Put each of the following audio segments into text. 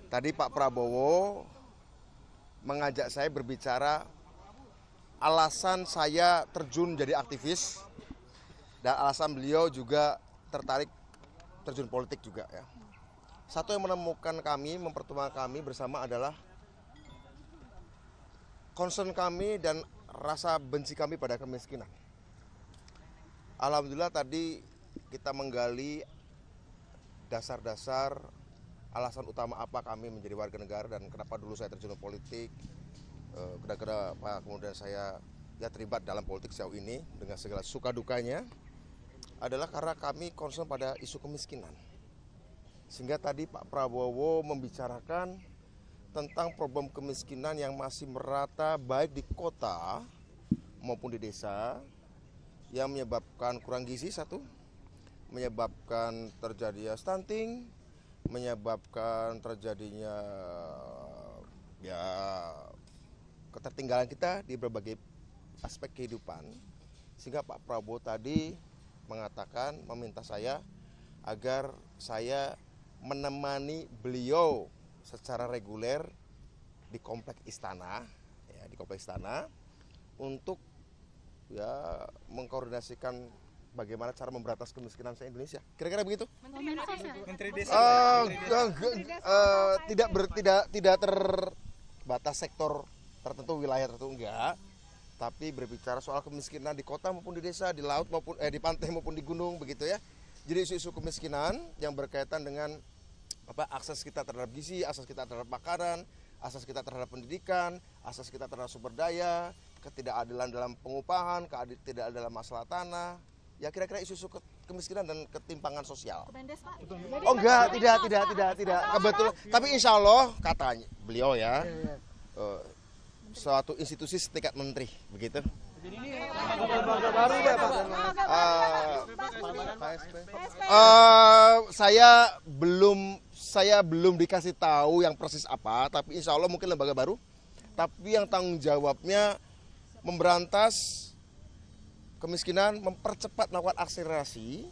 Tadi Pak Prabowo mengajak saya berbicara alasan saya terjun jadi aktivis dan alasan beliau juga tertarik terjun politik juga ya. Satu yang menemukan kami, mempertemukan kami bersama adalah concern kami dan rasa benci kami pada kemiskinan. Alhamdulillah tadi kita menggali dasar-dasar alasan utama apa kami menjadi warga negara dan kenapa dulu saya terjun politik. Kira-kira apa kemudian saya terlibat dalam politik sejauh ini dengan segala suka dukanya adalah karena kami concern pada isu kemiskinan. Sehingga tadi Pak Prabowo membicarakan tentang problem kemiskinan yang masih merata baik di kota maupun di desa, yang menyebabkan kurang gizi satu, menyebabkan terjadinya stunting, menyebabkan terjadinya ketertinggalan kita di berbagai aspek kehidupan. Sehingga Pak Prabowo tadi mengatakan, meminta saya agar saya menemani beliau secara reguler di kompleks istana, untuk mengkoordinasikan bagaimana cara memberantas kemiskinan se-Indonesia. Kira-kira begitu? Menteri Desa. Tidak terbatas sektor tertentu, wilayah tertentu enggak. Tapi berbicara soal kemiskinan di kota maupun di desa, di laut maupun di pantai maupun di gunung begitu ya. Jadi isu-isu kemiskinan yang berkaitan dengan akses kita terhadap gizi, akses kita terhadap makanan, akses kita terhadap pendidikan, akses kita terhadap sumber daya, ketidakadilan dalam pengupahan, ketidakadilan dalam masalah tanah, ya kira-kira isu-isu kemiskinan dan ketimpangan sosial. Kemendes, Pak. Oh enggak, tidak. Kebetulan, tapi insya Allah katanya beliau ya, suatu institusi setingkat menteri, begitu. Jadi ini lembaga baru ya Pak? Saya belum dikasih tahu yang persis apa, tapi insya Allah mungkin lembaga baru. Tapi yang tanggung jawabnya memberantas kemiskinan, mempercepat melakukan akselerasi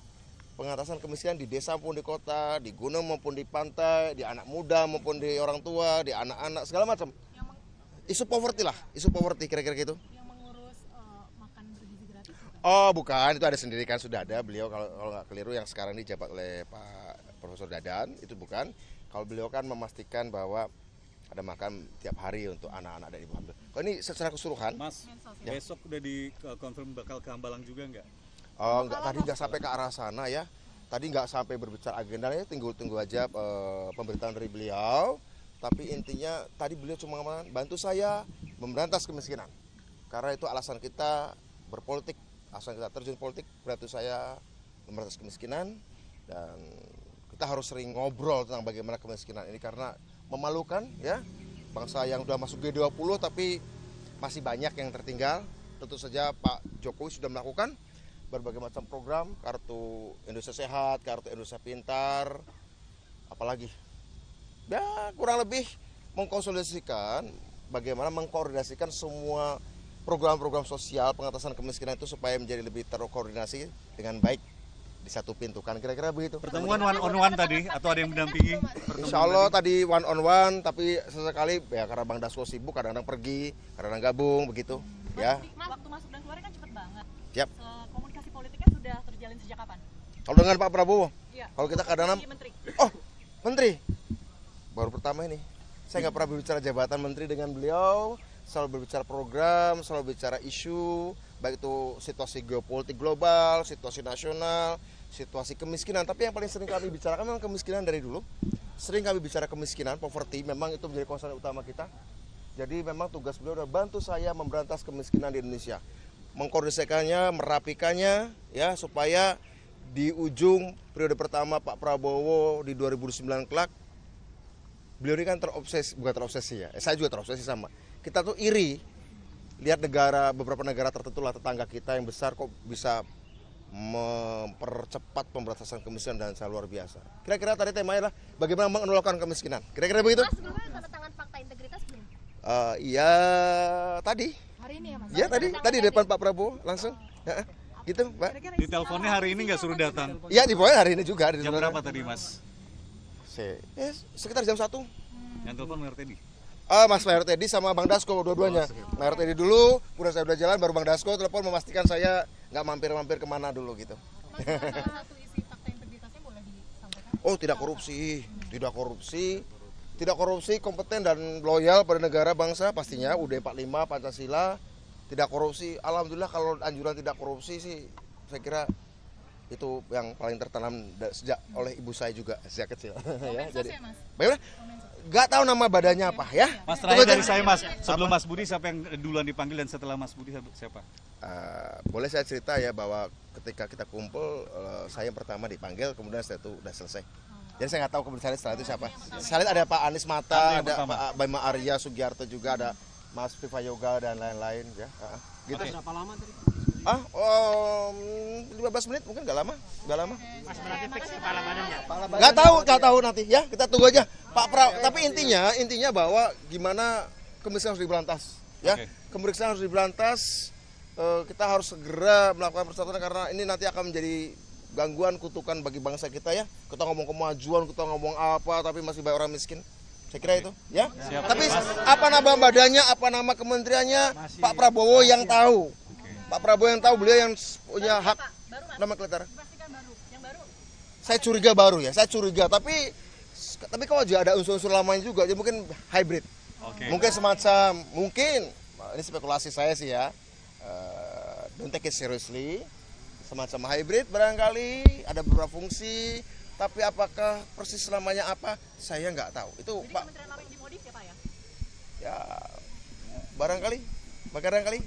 pengatasan kemiskinan di desa maupun di kota, di gunung maupun di pantai, di anak muda maupun di orang tua, di anak-anak, segala macam. Isu poverty lah, isu poverty kira-kira gitu. Yang mengurus makan bergizi gratis? Oh bukan, itu ada sendiri kan, sudah ada beliau kalau nggak keliru yang sekarang dijabat oleh Pak Profesor Dadan, itu bukan. Kalau beliau kan memastikan bahwa ada makan tiap hari untuk anak-anak dan ibu hamil. Kalau ini secara keseluruhan, Mas, ya. Besok udah dikonfirm bakal ke Hambalang juga nggak? Oh enggak, tadi nggak sampai ke arah sana ya. Tadi nggak sampai berbicara agendanya, tunggu aja pemberitahuan dari beliau. Tapi intinya tadi beliau cuma bantu saya memberantas kemiskinan. Karena itu alasan kita berpolitik, alasan kita terjun politik, bantu saya memberantas kemiskinan. Dan kita harus sering ngobrol tentang bagaimana kemiskinan ini karena memalukan ya, bangsa yang sudah masuk G20 tapi masih banyak yang tertinggal. Tentu saja Pak Jokowi sudah melakukan berbagai macam program, kartu Indonesia Sehat, kartu Indonesia Pintar, apalagi ya kurang lebih mengkonsolidasikan bagaimana mengkoordinasikan semua program-program sosial pengatasan kemiskinan itu supaya menjadi lebih terkoordinasi dengan baik di satu pintu kan, kira-kira begitu. Pertemuan one on one tadi atau ada yang mendampingi? Insya Allah tadi one on one, tapi sesekali ya karena Bang Dasko sibuk kadang-kadang pergi, kadang-kadang gabung begitu ya. Waktu masuk dan keluar kan cepet banget. Siap. Komunikasi politiknya sudah terjalin sejak kapan? Kalau dengan Pak Prabowo, Iya. kalau kita kadang-kadang, Menteri. oh menteri, baru pertama ini. Saya nggak pernah berbicara jabatan menteri dengan beliau, selalu berbicara program, selalu bicara isu, baik itu situasi geopolitik global, situasi nasional, situasi kemiskinan. Tapi yang paling sering kami bicarakan memang kemiskinan dari dulu. Sering kami bicara kemiskinan, poverty, memang itu menjadi concern utama kita. Jadi memang tugas beliau adalah bantu saya memberantas kemiskinan di Indonesia. Mengkoordinasikannya, merapikannya, ya supaya di ujung periode pertama Pak Prabowo di 2009 kelak, beliau ini kan bukan terobsesi ya, saya juga terobsesi sama. Kita tuh iri lihat beberapa negara tertentu lah tetangga kita yang besar kok bisa mempercepat pemberantasan kemiskinan dan sangat luar biasa. Kira-kira tadi temanya adalah bagaimana menolakkan kemiskinan. Kira-kira begitu? Mas, sebelumnya tanda tangan fakta integritas belum? Iya tadi. Hari ini ya Mas? Iya tadi depan Pak Prabowo langsung. Ya, gitu Mbak. Di teleponnya hari ini nggak suruh datang? Iya di hari ini juga. Jam berapa tadi Mas? Sekitar jam 1. Yang telepon Mayor Teddy. Mas Mayor Teddy sama Bang Dasko dua-duanya. Mayor Teddy dulu, kemudian saya udah jalan, baru Bang Dasko telepon memastikan saya nggak mampir-mampir kemana dulu gitu. Mas, salah satu isi fakta integritasnya boleh disampaikan? Oh tidak korupsi, tidak korupsi, kompeten dan loyal pada negara bangsa pastinya. UUD 45 Pancasila, tidak korupsi. Alhamdulillah kalau anjuran tidak korupsi sih, saya kira itu yang paling tertanam sejak oleh ibu saya juga sejak kecil. Ya, Jadi, ya, Mas? bagaimana? Gak tahu nama badannya apa ya. Mas, terakhir dari saya Mas, sebelum Mas Budi siapa yang duluan dipanggil dan setelah Mas Budi siapa? Boleh saya cerita ya bahwa ketika kita kumpul saya yang pertama dipanggil, kemudian setelah itu udah selesai. Jadi saya nggak tahu kemudian setelah itu siapa. Setelah ada Pak Anies Mata, ada Pak Bima Arya Sugiarto juga, ada Mas Viva Yoga dan lain-lain ya. Gitu. Berapa lama tadi? 15 menit mungkin nggak lama. Mas berarti fix kepala badannya. Nggak tahu nanti ya, kita tunggu aja Pak tapi intinya bahwa gimana kemiskinan harus diberantas ya. Kemiskinan harus diberantas, kita harus segera melakukan persatuan karena ini nanti akan menjadi gangguan, kutukan bagi bangsa kita ya. Kita ngomong kemajuan, kita ngomong apa tapi masih banyak orang miskin. Saya kira itu ya. Tapi apa nama badannya, apa nama kementeriannya, Pak Prabowo yang tahu. Pak Prabowo yang tahu, beliau yang punya hak nama kletar. Dipastikan baru. Yang baru? Saya curiga baru ya, tapi kalau juga ada unsur-unsur lamanya juga, jadi mungkin hybrid. Mungkin semacam, ini spekulasi saya sih ya, don't take it seriously, semacam hybrid barangkali, ada beberapa fungsi, tapi apakah persis namanya apa, saya nggak tahu. Itu Jadi Pak, kementerian lama yang dimodif ya Pak ya? ya barangkali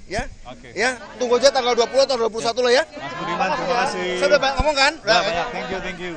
ya. Ya, Tunggu aja tanggal 20 atau 21 lah ya. Mas Budiman terima kasih. Saya udah banyak ngomong kan? Banyak, thank you.